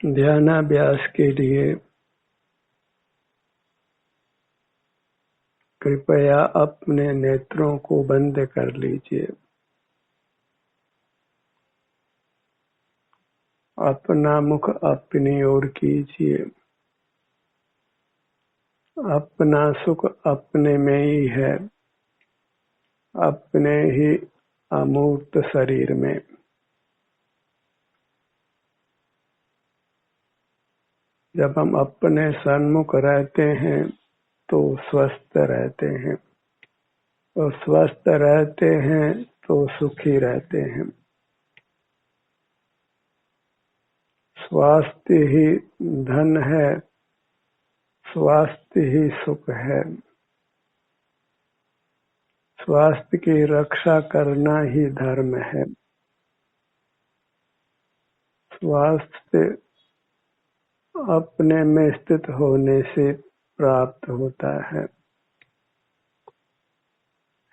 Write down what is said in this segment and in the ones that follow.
ध्यानाभ्यास के लिए कृपया अपने नेत्रों को बंद कर लीजिए। अपना मुख अपनी ओर कीजिए। अपना सुख अपने में ही है, अपने ही अमूर्त शरीर में। जब हम अपने सन्मुख रहते हैं तो स्वस्थ रहते हैं, और स्वस्थ रहते हैं तो सुखी रहते हैं। स्वास्थ्य ही धन है, स्वास्थ्य ही सुख है। स्वास्थ्य की रक्षा करना ही धर्म है। स्वास्थ्य अपने में स्थित होने से प्राप्त होता है।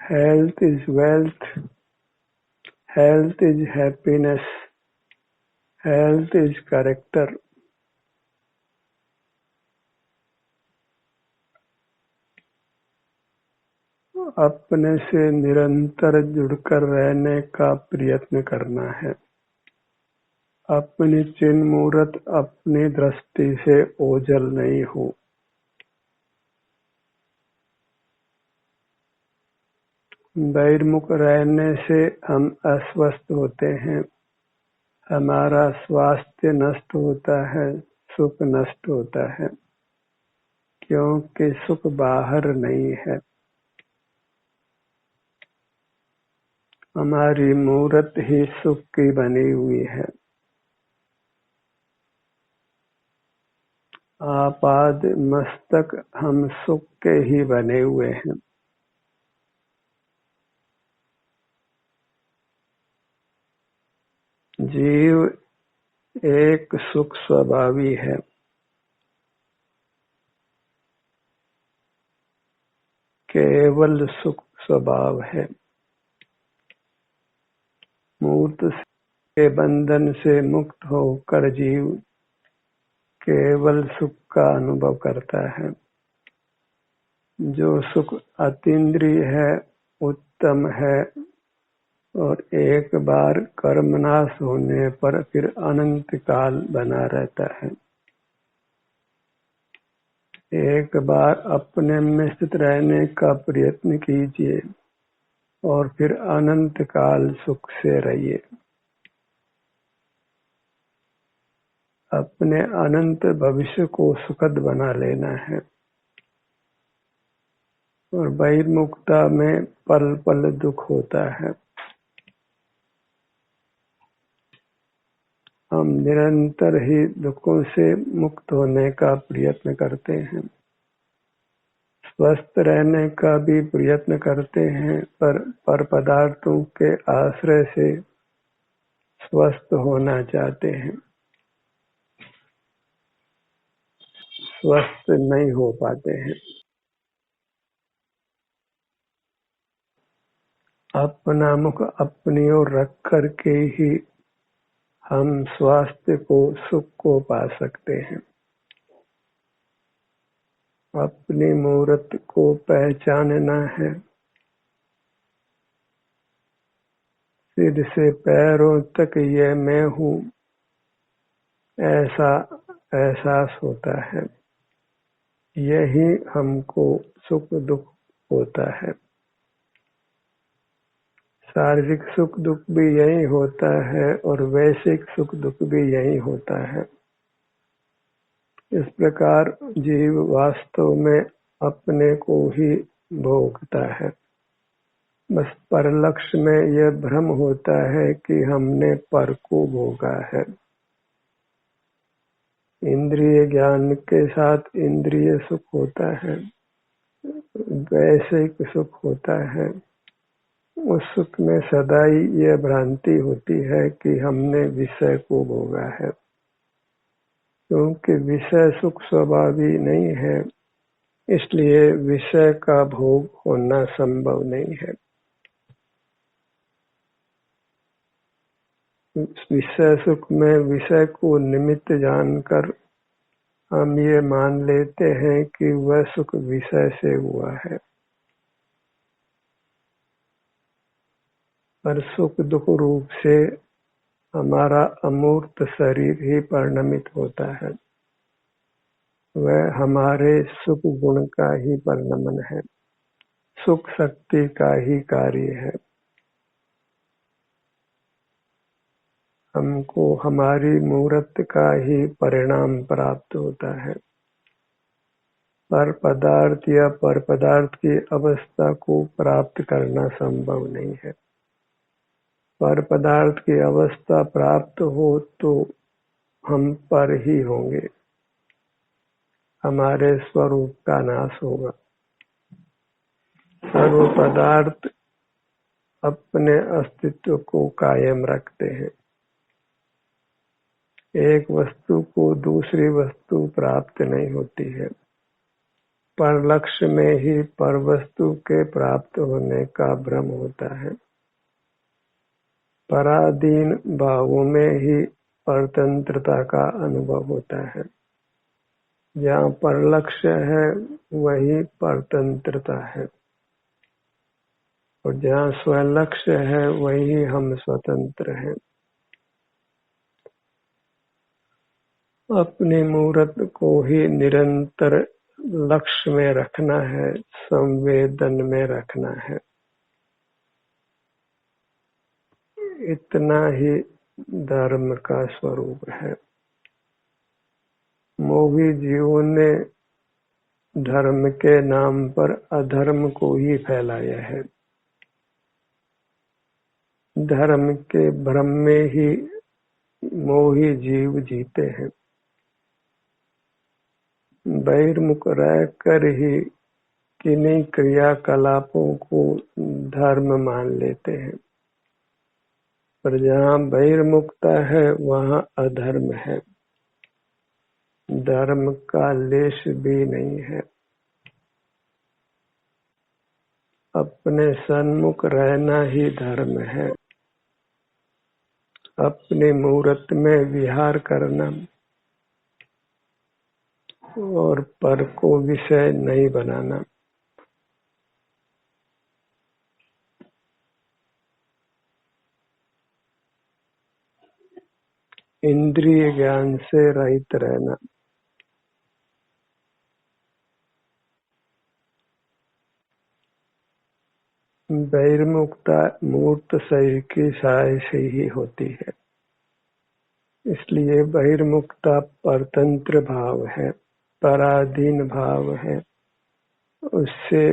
Health is wealth, health is happiness, health is character. अपने से निरंतर जुड़कर रहने का प्रयत्न करना है। अपनी चिन्ह मूर्त अपनी दृष्टि से ओझल नहीं हो। बहिर्मुख रहने से हम अस्वस्थ होते हैं, हमारा स्वास्थ्य नष्ट होता है, सुख नष्ट होता है, क्योंकि सुख बाहर नहीं है। हमारी मूर्त ही सुख की बनी हुई है। आपाद मस्तक हम सुख के ही बने हुए हैं। जीव एक सुख स्वभावी है। केवल सुख स्वभाव है। मूर्त के बंधन से मुक्त होकर जीव केवल सुख का अनुभव करता है। जो सुख अतीन्द्रिय है, उत्तम है, और एक बार कर्मनाश होने पर फिर अनंत काल बना रहता है। एक बार अपने में स्थित रहने का प्रयत्न कीजिए और फिर अनंत काल सुख से रहिए। अपने अनंत भविष्य को सुखद बना लेना है। और बहिर्मुखता में पल पल दुख होता है। हम निरंतर ही दुखों से मुक्त होने का प्रयत्न करते हैं, स्वस्थ रहने का भी प्रयत्न करते हैं, पर पदार्थों के आश्रय से स्वस्थ होना चाहते हैं, स्वस्थ नहीं हो पाते हैं। अपना मुख अपनी ओर रख कर के ही हम स्वास्थ्य को, सुख को पा सकते हैं। अपनी मूर्त को पहचानना है। सिर से पैरों तक ये मैं हूँ, ऐसा एहसास होता है। यही हमको सुख दुख होता है। शारीरिक सुख दुख भी यही होता है और वैश्विक सुख दुख भी यही होता है। इस प्रकार जीव वास्तव में अपने को ही भोगता है। बस पर लक्ष्य में यह भ्रम होता है कि हमने पर को भोगा है। इंद्रिय ज्ञान के साथ इंद्रिय सुख होता है, वैश्विक सुख होता है। उस सुख में सदा ही यह भ्रांति होती है कि हमने विषय को भोगा है, क्योंकि विषय सुख स्वभावी नहीं है, इसलिए विषय का भोग होना संभव नहीं है। विषय सुख में विषय को निमित्त जानकर हम ये मान लेते हैं कि वह सुख विषय से हुआ है, पर सुख दुख रूप से हमारा अमूर्त शरीर ही परिणमित होता है। वह हमारे सुख गुण का ही परिणमन है, सुख शक्ति का ही कार्य है। हमको हमारी मूर्त का ही परिणाम प्राप्त होता है। पर पदार्थ या पर पदार्थ की अवस्था को प्राप्त करना संभव नहीं है। पर पदार्थ की अवस्था प्राप्त हो तो हम पर ही होंगे, हमारे स्वरूप का नाश होगा। सर्व पदार्थ अपने अस्तित्व को कायम रखते हैं। एक वस्तु को दूसरी वस्तु प्राप्त नहीं होती है, पर लक्ष्य में ही पर वस्तु के प्राप्त होने का भ्रम होता है। पराधीन भावों में ही परतंत्रता का अनुभव होता है। जहाँ पर लक्ष्य है वही परतंत्रता है, और जहाँ स्वलक्ष्य है वही हम स्वतंत्र हैं। अपनी मूर्त को ही निरंतर लक्ष्य में रखना है, संवेदन में रखना है। इतना ही धर्म का स्वरूप है। मोही जीवों ने धर्म के नाम पर अधर्म को ही फैलाया है। धर्म के भ्रम में ही मोही जीव जीते हैं। बहिर्मुख रहकर ही किन्हीं क्रियाकलापों को धर्म मान लेते हैं, पर जहाँ बहिर्मुखता है वहाँ अधर्म है, धर्म का लेश भी नहीं है। अपने सन्मुख रहना ही धर्म है। अपनी मूर्त में विहार करना और पर को विषय नहीं बनाना। इंद्रिय ज्ञान से रहित रहना। बहिर्मुखता मूर्त शरीर की सहाय से ही होती है, इसलिए बहिर्मुखता परतंत्र भाव है, पराधीन भाव है। उससे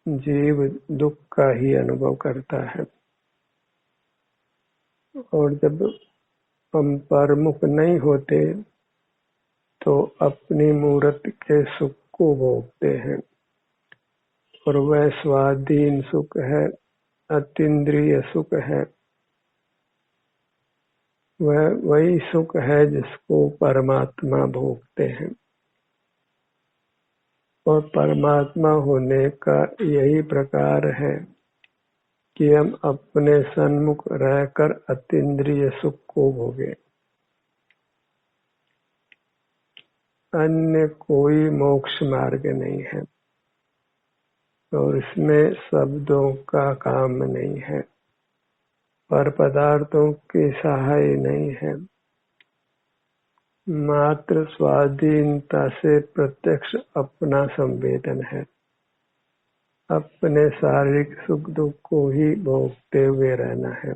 जीव दुख का ही अनुभव करता है। और जब हम परमुख नहीं होते तो अपनी मूर्त के सुख को भोगते हैं, और वह स्वाधीन सुख है, अतीन्द्रिय सुख है। वह वही सुख है जिसको परमात्मा भोगते हैं, और परमात्मा होने का यही प्रकार है कि हम अपने सन्मुख रहकर अतीन्द्रिय सुख को भोगे। अन्य कोई मोक्ष मार्ग नहीं है, और इसमें शब्दों का काम नहीं है, पर पदार्थों की सहाय नहीं है। मात्र स्वाधीनता से प्रत्यक्ष अपना संवेदन है। अपने शारीरिक सुख दुख को ही भोगते हुए रहना है।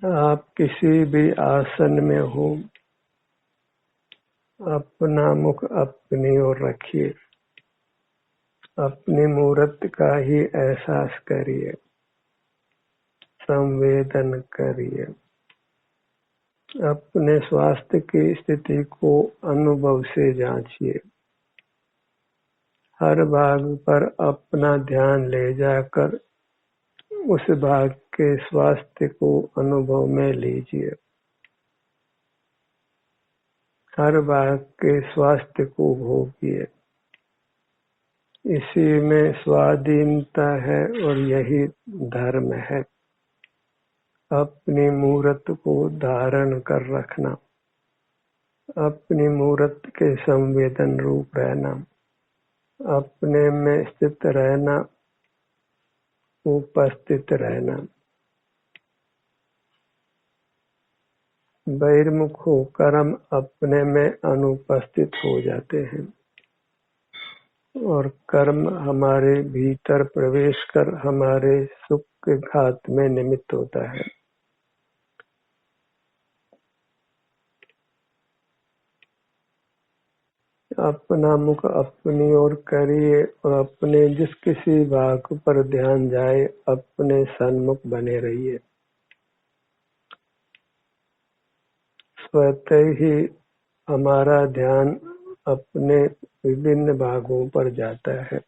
आप किसी भी आसन में हो, अपना मुख अपनी ओर रखिए, अपनी मूर्त का ही एहसास करिए, संवेदन करिए। अपने स्वास्थ्य की स्थिति को अनुभव से जांचिए। हर भाग पर अपना ध्यान ले जाकर उस भाग के स्वास्थ्य को अनुभव में लीजिए। हर भाग के स्वास्थ्य को भोगिए। इसी में स्वाधीनता है और यही धर्म है। अपनी मूरत को धारण कर रखना, अपनी मूरत के संवेदन रूप रहना, अपने में स्थित रहना, उपस्थित रहना। बहिर्मुख होकर हम अपने में अनुपस्थित हो जाते हैं और कर्म हमारे भीतर प्रवेश कर हमारे सुख के घात में निमित्त होता है। अपना मुख अपनी ओर करिए और अपने जिस किसी भाग पर ध्यान जाए अपने सन्मुख बने रहिए। स्वतः ही हमारा ध्यान अपने विभिन्न भागों पर जाता है।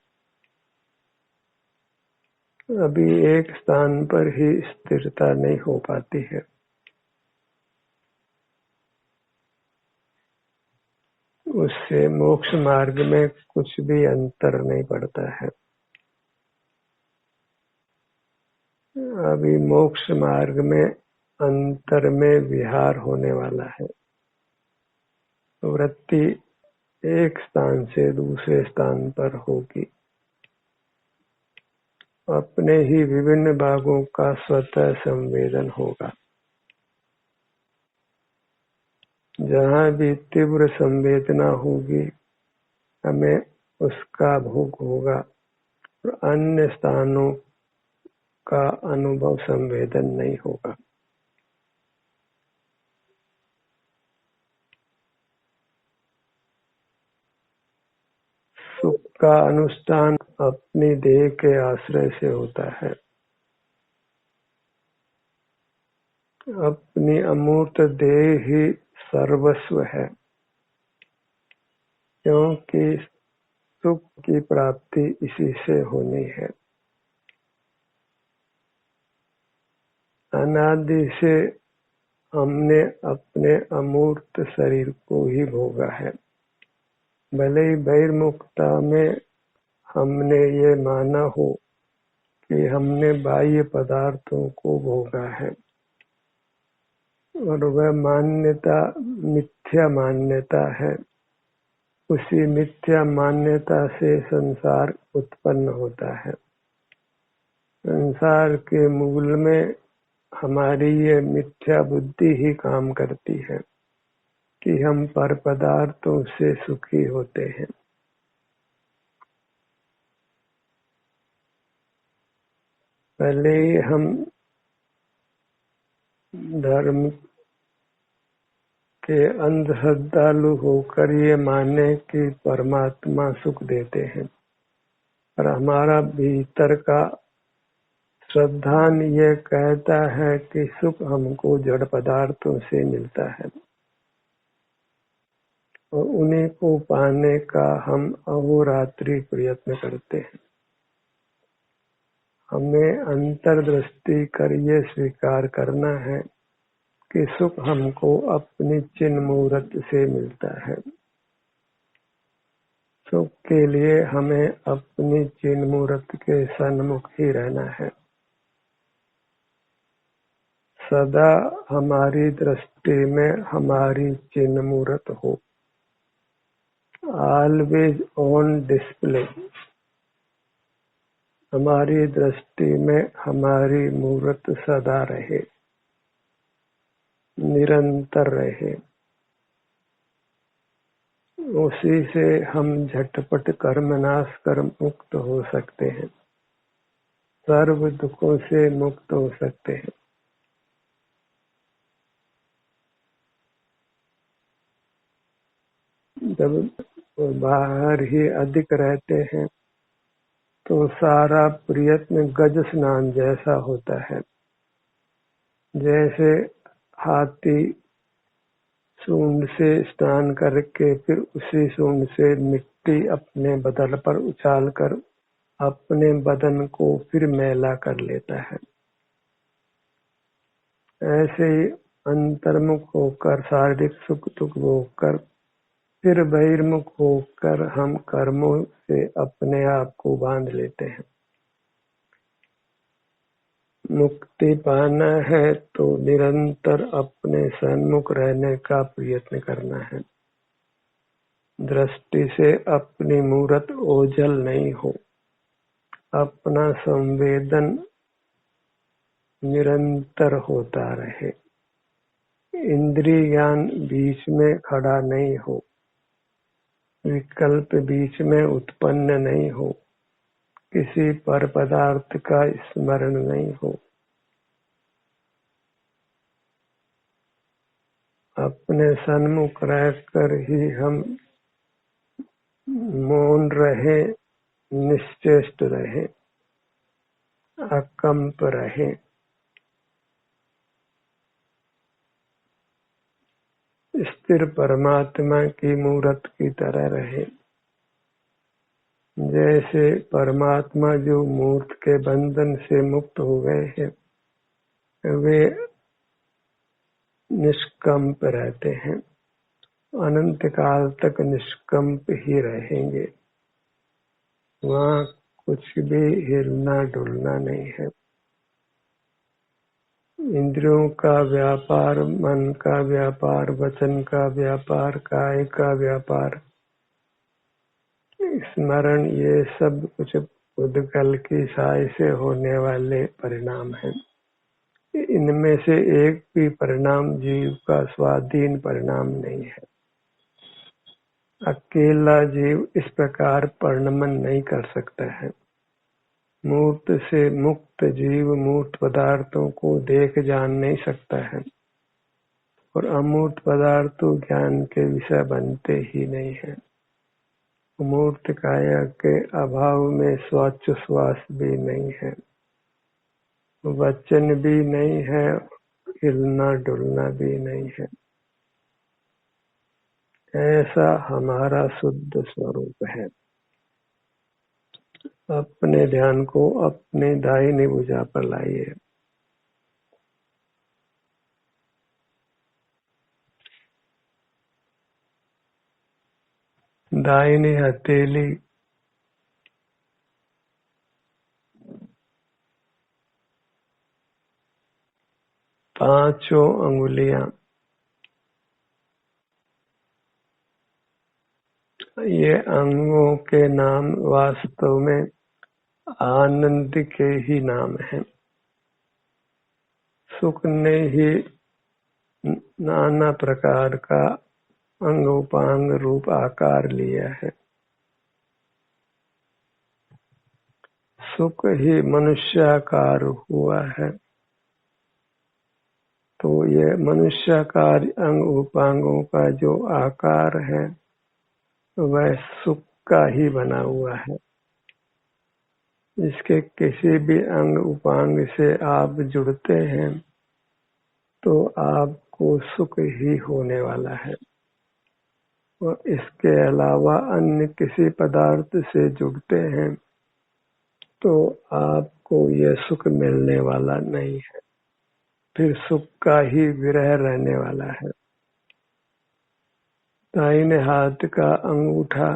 अभी एक स्थान पर ही स्थिरता नहीं हो पाती है। उससे मोक्ष मार्ग में कुछ भी अंतर नहीं पड़ता है। अभी मोक्ष मार्ग में अंतर में विहार होने वाला है। वृत्ति एक स्थान से दूसरे स्थान पर होगी। अपने ही विभिन्न भागों का स्वतः संवेदन होगा। जहाँ भी तीव्र संवेदना होगी हमें उसका भोग होगा और अन्य स्थानों का अनुभव संवेदन नहीं होगा। सुख का अनुष्ठान अपनी देह के आश्रय से होता है। अपनी अमूर्त देह ही सर्वस्व है, क्योंकि सुख की प्राप्ति इसी से होनी है। अनादि से हमने अपने अमूर्त शरीर को ही भोगा है। भले ही बहिर्मुखता में हमने ये माना हो कि हमने बाह्य पदार्थों को भोगा है, और वह मान्यता मिथ्या मान्यता है। उसी मिथ्या मान्यता से संसार उत्पन्न होता है। संसार के मूल में हमारी ये मिथ्या बुद्धि ही काम करती है कि हम पर पदार्थों से सुखी होते हैं। पहले ही हम धर्म के अंध श्रद्धालु होकर ये माने कि परमात्मा सुख देते हैं, और हमारा भीतर का श्रद्धान ये कहता है कि सुख हमको जड़ पदार्थों से मिलता है और उन्हीं को पाने का हम अहोरात्रि प्रयत्न करते हैं। हमें अंतर्दृष्टि कर ये स्वीकार करना है कि सुख हमको अपनी चिन्ह मूर्त से मिलता है। सुख के लिए हमें अपनी चिन्ह मूर्त के सन्मुख ही रहना है। सदा हमारी दृष्टि में हमारी चिन्ह मूर्त हो, ऑलवेज ऑन डिस्प्ले। हमारी दृष्टि में हमारी मूर्त सदा रहे, निरंतर रहे। उसी से हम झटपट कर्मनाश कर मुक्त हो सकते हैं, सर्व दुखों से मुक्त हो सकते हैं। जब बाहर ही अधिक रहते हैं तो सारा प्रयत्न गज स्नान जैसा होता है। जैसे हाथी सूंड से स्नान करके फिर उसी सूंड से मिट्टी अपने बदन पर उछाल कर अपने बदन को फिर मैला कर लेता है। ऐसे ही अंतर्मुख होकर शारीरिक सुख दुख भोगकर फिर बहिर्मुख होकर हम कर्मों से अपने आप को बांध लेते हैं। मुक्ति पाना है तो निरंतर अपने सन्मुख रहने का प्रयत्न करना है। दृष्टि से अपनी मूरत ओझल नहीं हो, अपना संवेदन निरंतर होता रहे। इंद्रिय ज्ञान बीच में खड़ा नहीं हो, विकल्प बीच में उत्पन्न नहीं हो, किसी पर पदार्थ का स्मरण नहीं हो। अपने सन्मुख रहकर ही हम मौन रहे, निश्चेष्ट रहे, अकंप रहे। स्थिर परमात्मा की मूरत की तरह रहे। जैसे परमात्मा जो मूर्त के बंधन से मुक्त हो गए हैं, वे निष्कंप रहते हैं, अनंत काल तक निष्कंप ही रहेंगे। वहाँ कुछ भी हिलना डुलना नहीं है। इंद्रियों का व्यापार, मन का व्यापार, वचन का व्यापार, काय का व्यापार, स्मरण, ये सब कुछ उद्गल की साय से होने वाले परिणाम हैं। इनमें से एक भी परिणाम जीव का स्वाधीन परिणाम नहीं है। अकेला जीव इस प्रकार परिणमन नहीं कर सकता है। मूर्त से मुक्त जीव मूर्त पदार्थों को देख जान नहीं सकता है, और अमूर्त पदार्थ तो ज्ञान के विषय बनते ही नहीं है। मूर्त काया के अभाव में श्वास भी नहीं है, वचन भी नहीं है, हिलना डुलना भी नहीं है। ऐसा हमारा शुद्ध स्वरूप है। अपने ध्यान को अपनी दाहिनी भुजा पर लाइए। दाहिनी हथेली पांचों अंगुलियां, ये अंगों के नाम वास्तव में आनंद के ही नाम हैं। सुख ने ही नाना प्रकार का अंग उपांग रूप आकार लिया है। सुख ही मनुष्याकार हुआ है, तो ये मनुष्याकार अंग उपांगों का जो आकार है वह सुख का ही बना हुआ है। इसके किसी भी अंग उपांग से आप जुड़ते हैं तो आपको सुख ही होने वाला है, और इसके अलावा अन्य किसी पदार्थ से जुड़ते हैं तो आपको यह सुख मिलने वाला नहीं है, फिर सुख का ही विरह रहने वाला है। दाहिने हाथ का अंगूठा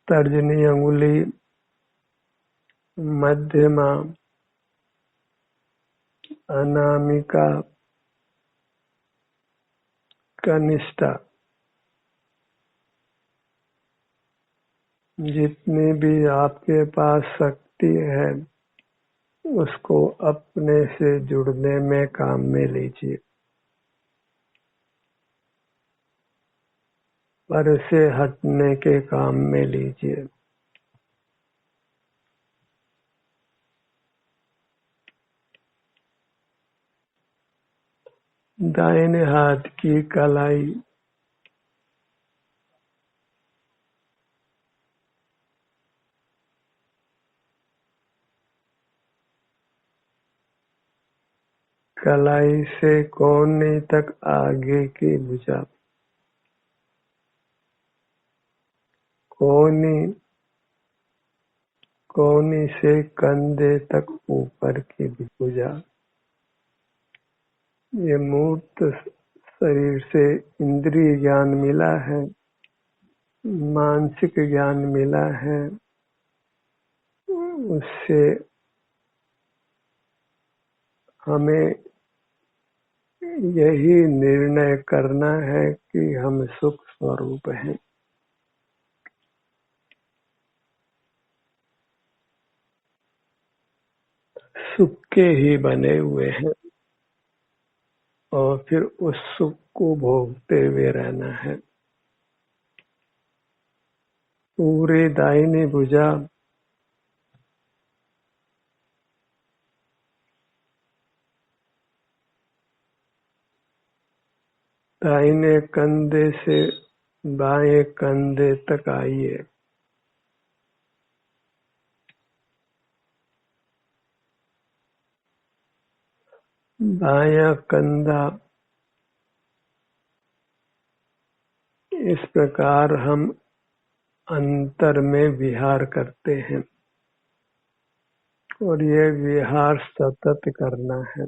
तर्जनी अंगुली, मध्यमा, अनामिका, कनिष्ठा, जितनी भी आपके पास शक्ति है उसको अपने से जुड़ने में काम में लीजिए, पर से हटने के काम में लीजिए। दाहिने हाथ की कलाई, कलाई से कोहनी तक आगे की भुजा, कोहनी से कंधे तक ऊपर की भुजा। ये मूर्त शरीर से इंद्रिय ज्ञान मिला है, मानसिक ज्ञान मिला है, उससे हमें यही निर्णय करना है कि हम सुख स्वरूप हैं। सुख के ही बने हुए हैं और फिर उस सुख को भोगते हुए रहना है। पूरे दाहिनी भुजा दाहिने कंधे से बाएं कंधे तक आइए। बायां कंधा, इस प्रकार हम अंतर में विहार करते हैं और ये विहार सतत करना है।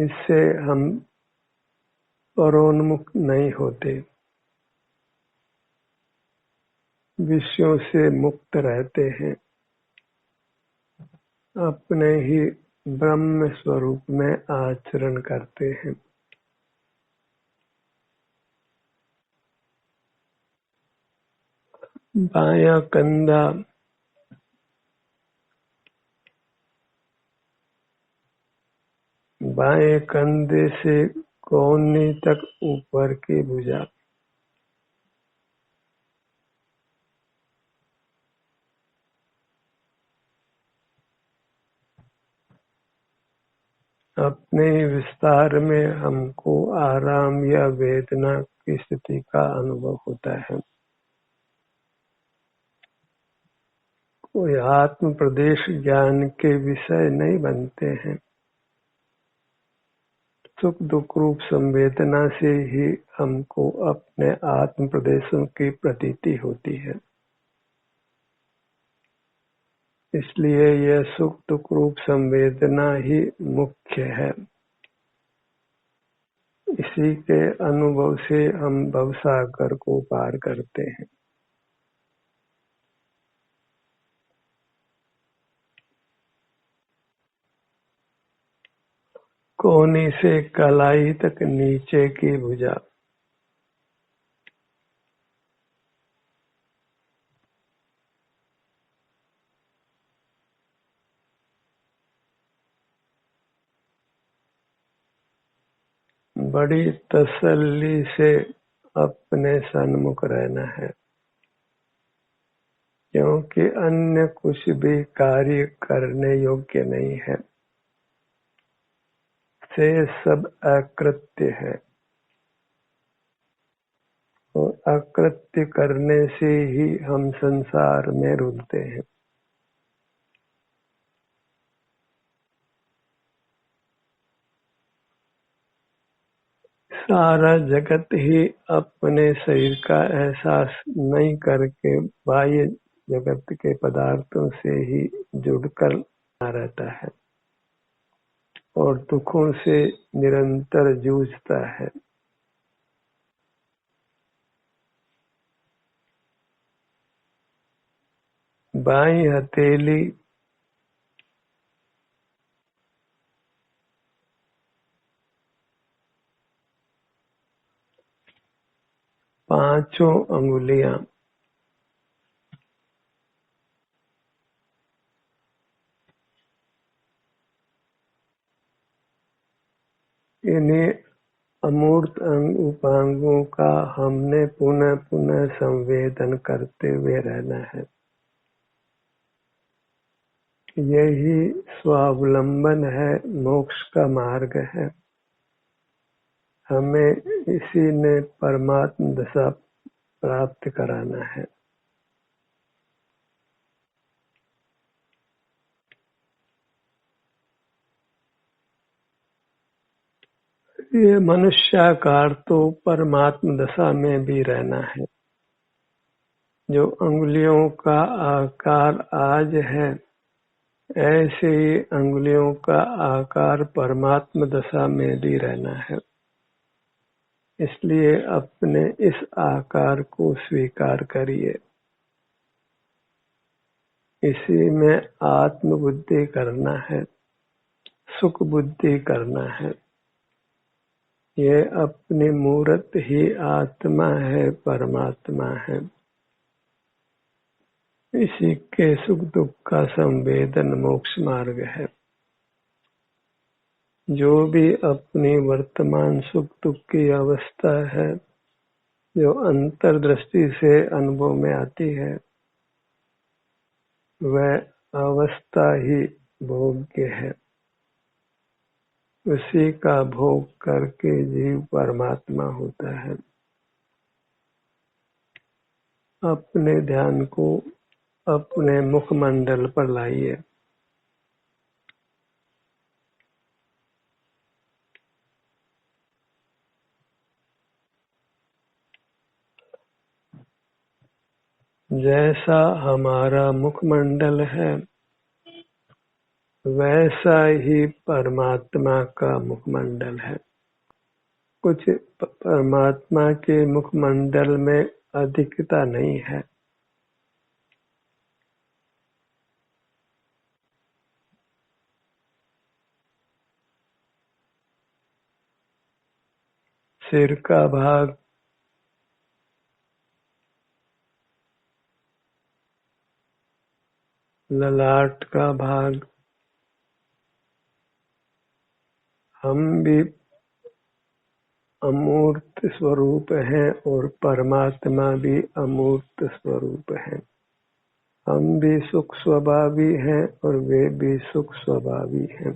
इससे हम परोन्मुख नहीं होते, विषयों से मुक्त रहते हैं, अपने ही ब्रह्म स्वरूप में आचरण करते हैं। बायां कंधा बाएं कंधे से कोहनी तक ऊपर की भुजा, अपने विस्तार में हमको आराम या वेदना की स्थिति का अनुभव होता है। कोई आत्म प्रदेश ज्ञान के विषय नहीं बनते हैं। सुख दुख रूप संवेदना से ही हमको अपने आत्म प्रदेशों की प्रतीति होती है। इसलिए यह सुख दुख रूप संवेदना ही मुख्य है। इसी के अनुभव से हम भवसागर को पार करते हैं। कोहनी से कलाई तक नीचे की भुजा, बड़ी तसल्ली से अपने सन्मुख रहना है, क्योंकि अन्य कुछ भी कार्य करने योग्य नहीं है। से सब अकृत्य है और अकृत्य करने से ही हम संसार में रुलते हैं। सारा जगत ही अपने शरीर का एहसास नहीं करके बाह्य जगत के पदार्थों से ही जुड़कर रहता है और दुखों से निरंतर जूझता है। बाईं हथेली पांचों अंगुलियां इन्हें अमूर्त उपांगों का हमने पुनः पुनः संवेदन करते हुए रहना है। यही स्वावलंबन है, मोक्ष का मार्ग है। हमें इसी ने परमात्म दशा प्राप्त कराना है। ये मनुष्याकार तो परमात्म दशा में भी रहना है। जो अंगुलियों का आकार आज है, ऐसे ही अंगुलियों का आकार परमात्म दशा में भी रहना है। इसलिए अपने इस आकार को स्वीकार करिए। इसी में आत्म बुद्धि करना है, सुख बुद्धि करना है। ये अपनी मूर्त ही आत्मा है, परमात्मा है। इसी के सुख दुख का संवेदन मोक्ष मार्ग है। जो भी अपनी वर्तमान सुख दुख की अवस्था है, जो अंतर्दृष्टि से अनुभव में आती है, वह अवस्था ही भोग्य है। उसी का भोग करके जीव परमात्मा होता है। अपने ध्यान को अपने मुखमंडल पर लाइए। जैसा हमारा मुखमंडल है, वैसा ही परमात्मा का मुखमंडल है। कुछ परमात्मा के मुखमंडल में अधिकता नहीं है। सिर का भाग, ललाट का भाग, हम भी अमूर्त स्वरूप हैं और परमात्मा भी अमूर्त स्वरूप है। हम भी सुख स्वभावी हैं और वे भी सुख स्वभावी हैं।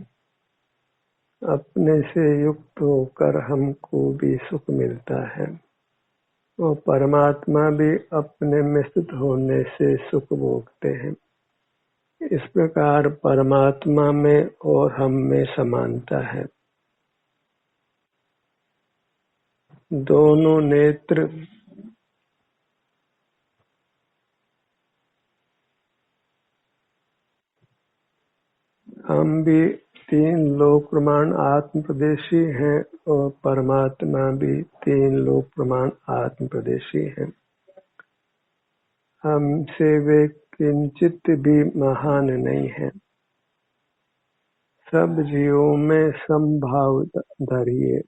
अपने से युक्त होकर हमको भी सुख मिलता है और परमात्मा भी अपने में स्थित होने से सुख भोगते हैं। इस प्रकार परमात्मा में और हम में समानता है। दोनों नेत्र हम भी 3 लोक प्रमाण आत्म प्रदेशी हैं और परमात्मा भी 3 लोक प्रमाण आत्म प्रदेशी हैं। हमसे वे किंचित भी महान नहीं है। सब जीवों में समभाव धरिए,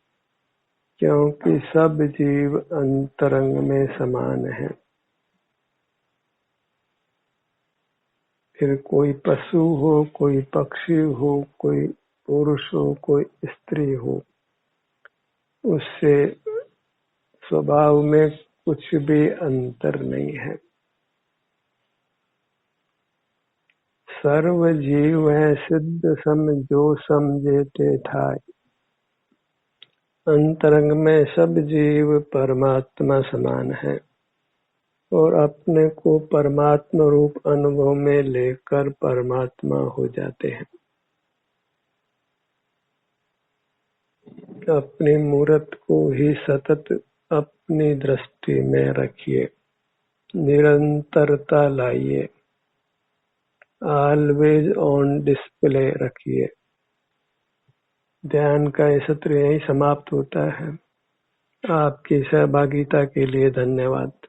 क्योंकि सब जीव अंतरंग में समान है। फिर कोई पशु हो, कोई पक्षी हो, कोई पुरुष हो, कोई स्त्री हो, उससे स्वभाव में कुछ भी अंतर नहीं है। सर्व जीव है सिद्ध सम, जो समझे ठाय। अंतरंग में सब जीव परमात्मा समान है और अपने को परमात्मा रूप अनुभव में लेकर परमात्मा हो जाते हैं। अपनी मूर्त को ही सतत अपनी दृष्टि में रखिए, निरंतरता लाइए, ऑलवेज ऑन डिस्प्ले रखिए। ध्यान का ये सत्र यही समाप्त होता है। आपकी सहभागिता के लिए धन्यवाद।